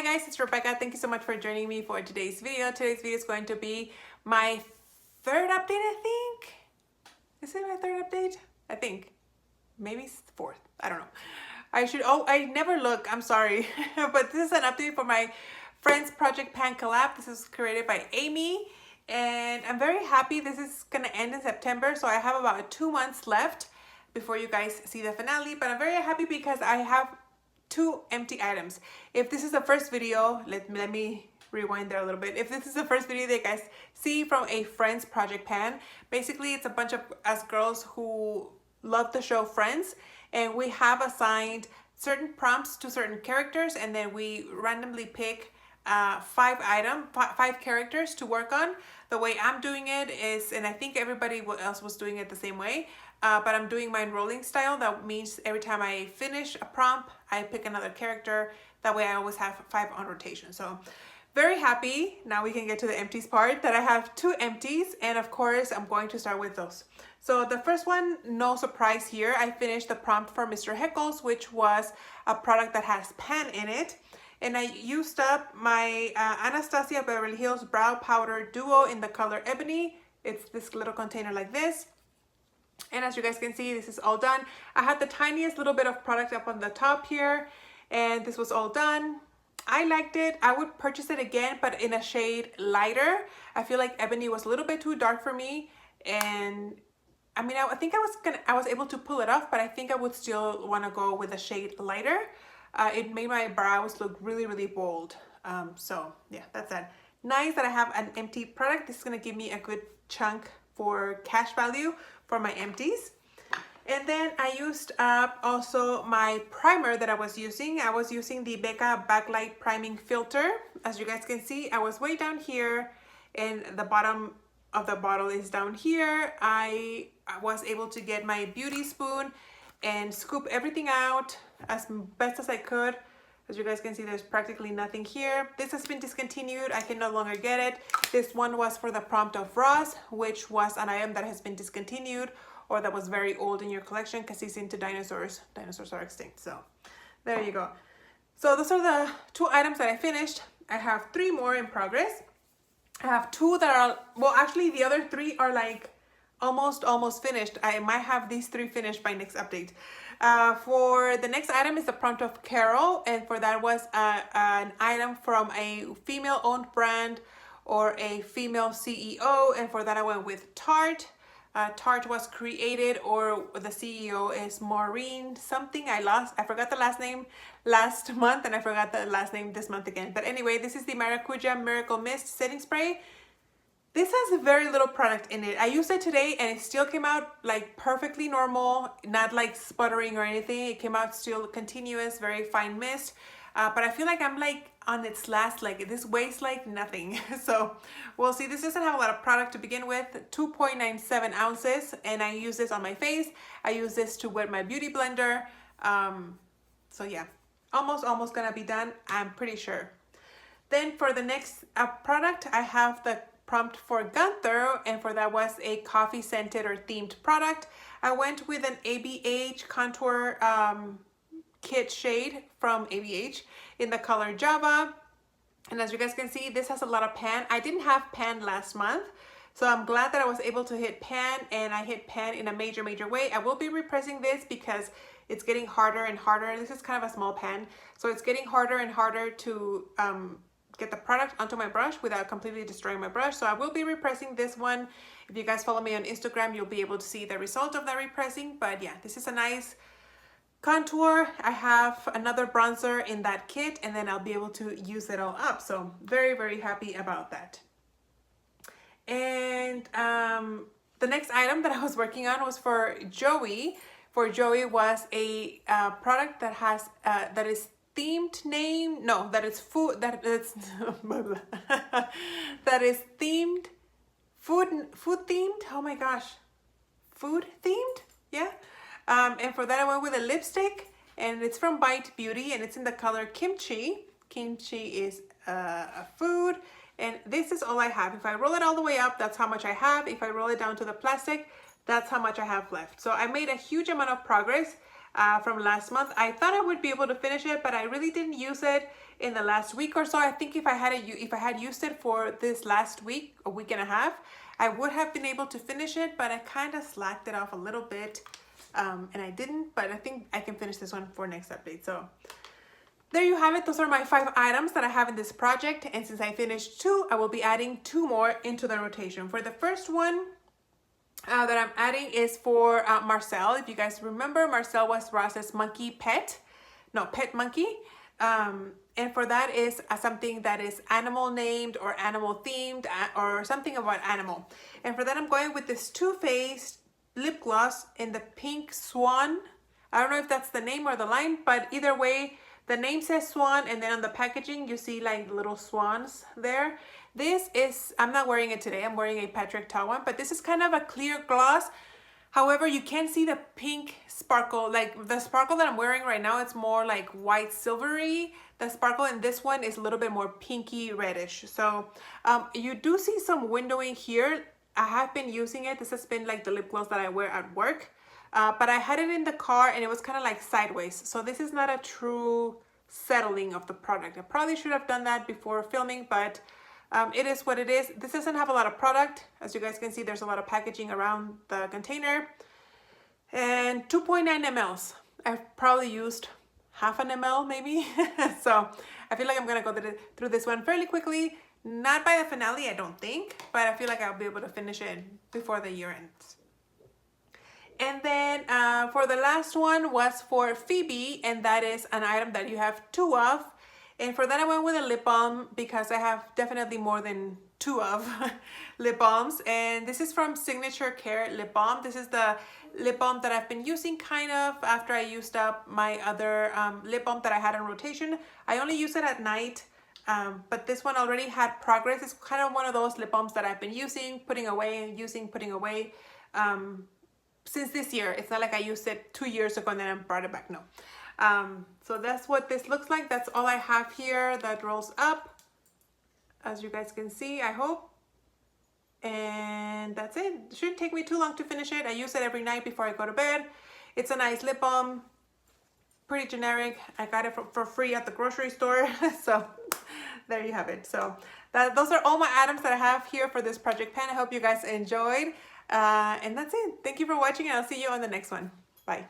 guys, it's Rebecca. Thank you so much for joining me for today's video. Today's video is going to be my third update, I think. Is it my third update? I think. Maybe fourth. I don't know. I never look. I'm sorry. But this is an update for my Friends Project Pan Collab. This is created by Amy. And I'm very happy. This is going to end in September. So I have about 2 months left before you guys see the finale. But I'm very happy because I have 2 empty items. If this is the first video, let me rewind there a little bit. If this is the first video that you guys see from a Friends Project Pan, basically it's a bunch of us girls who love the show Friends, and we have assigned certain prompts to certain characters, and then we randomly pick 5 characters to work on. The way I'm doing it is, and I think everybody else was doing it the same way, but I'm doing mine rolling style. That means every time I finish a prompt, I pick another character. That way I always have 5 on rotation. So very happy. Now we can get to the empties part, that I have 2 empties, and of course I'm going to start with those. So the first one, no surprise here, I finished the prompt for Mr. Heckles, which was a product that has pan in it. And I used up my Anastasia Beverly Hills Brow Powder Duo in the color Ebony. It's this little container like this. And as you guys can see, this is all done. I had the tiniest little bit of product up on the top here, and this was all done. I liked it. I would purchase it again, but in a shade lighter. I feel like Ebony was a little bit too dark for me, and I mean, I think I was able to pull it off, but I think I would still want to go with a shade lighter. It made my brows look really, really bold. So yeah, that's that. Nice that I have an empty product. This is gonna give me a good chunk for cash value for my empties. And then I used up also my primer that I was using. I was using the Becca Backlight Priming Filter. As you guys can see, I was way down here, and the bottom of the bottle is down here. I was able to get my beauty spoon and scoop everything out as best as I could. As you guys can see, there's practically nothing here. This has been discontinued. I can no longer get it. This one was for the prompt of Ross, which was an item that has been discontinued or that was very old in your collection because he's into dinosaurs. Dinosaurs are extinct, so there you go. So those are the 2 items that I finished. I have 3 more in progress. I have 2 that are, well, actually the other 3 are like almost finished. I might have these 3 finished by next update. For the next item is the prompt of Carol, and for that was an item from a female-owned brand or a female CEO, and for that I went with Tarte. Tarte was created, or the CEO is Maureen something. I forgot the last name last month, and I forgot the last name this month again. But anyway, this is the Maracuja Miracle Mist Setting Spray. This has very little product in it. I used it today and it still came out like perfectly normal, not like sputtering or anything. It came out still continuous, very fine mist. But I feel like I'm like on its last, like this weighs like nothing. So we'll see. This doesn't have a lot of product to begin with, 2.97 ounces. And I use this on my face. I use this to wet my beauty blender. So yeah, almost gonna be done, I'm pretty sure. Then for the next product, I have the prompt for Gunther, and for that was a coffee scented or themed product. I went with an ABH contour kit shade from ABH in the color Java, and as you guys can see, this has a lot of pan. I didn't have pan last month, so I'm glad that I was able to hit pan, and I hit pan in a major way. I will be repressing this because it's getting harder and harder. This is kind of a small pan, so it's getting harder and harder to get the product onto my brush without completely destroying my brush. So I will be repressing this one. If you guys follow me on Instagram, you'll be able to see the result of that repressing. But yeah, this is a nice contour. I have another bronzer in that kit, and then I'll be able to use it all up. So very happy about that. And the next item that I was working on was for Joey. For Joey was a product that has that is themed name, no, that is food, that is that is themed, food themed, oh my gosh, food themed, yeah. And for that I went with a lipstick, and it's from Bite Beauty, and it's in the color Kimchi. Kimchi is a food, and this is all I have. If I roll it all the way up, that's how much I have. If I roll it down to the plastic, that's how much I have left. So I made a huge amount of progress from last month. I thought I would be able to finish it, but I really didn't use it. in the last week or so. I think if I had used it for this last week, a week and a half, I would have been able to finish it, but I kind of slacked it off a little bit, and I didn't, but I think I can finish this one for next update. So there you have it. Those are my 5 items that I have in this project, and since I finished 2, I will be adding 2 more into the rotation. For the first one that I'm adding is for Marcel. If you guys remember, Marcel was Ross's monkey pet monkey. And for that is something that is animal named or animal themed or something about animal. And for that, I'm going with this Too Faced lip gloss in the pink swan. I don't know if that's the name or the line, but either way, the name says swan, and then on the packaging, you see like little swans there. This is, I'm not wearing it today. I'm wearing a Patrick Ta one, but this is kind of a clear gloss. However, you can see the pink sparkle, like the sparkle that I'm wearing right now, it's more like white silvery. The sparkle in this one is a little bit more pinky reddish. So you do see some windowing here. I have been using it. This has been like the lip gloss that I wear at work. But I had it in the car and it was kind of like sideways. So this is not a true settling of the product. I probably should have done that before filming, but it is what it is. This doesn't have a lot of product. As you guys can see, there's a lot of packaging around the container. And 2.9 mLs. I've probably used half an ml maybe. So I feel like I'm gonna go through this one fairly quickly. Not by the finale, I don't think, but I feel like I'll be able to finish it before the year ends. And then for the last one was for Pheobe, and that is an item that you have 2 of. And for that I went with a lip balm because I have definitely more than 2 of lip balms. And this is from Signature Care Lip Balm. This is the lip balm that I've been using kind of after I used up my other lip balm that I had in rotation. I only use it at night, but this one already had progress. It's kind of one of those lip balms that I've been using, putting away and using, putting away. Since this year. It's not like I used it 2 years ago and then I brought it back. No. So that's what this looks like. That's all I have here that rolls up, as you guys can see, I hope. And that's it. It shouldn't take me too long to finish it. I use it every night before I go to bed. It's a nice lip balm, pretty generic. I got it for free at the grocery store. So there you have it. So those are all my items that I have here for this project pen. I hope you guys enjoyed. And that's it. Thank you for watching, and I'll see you on the next one. Bye.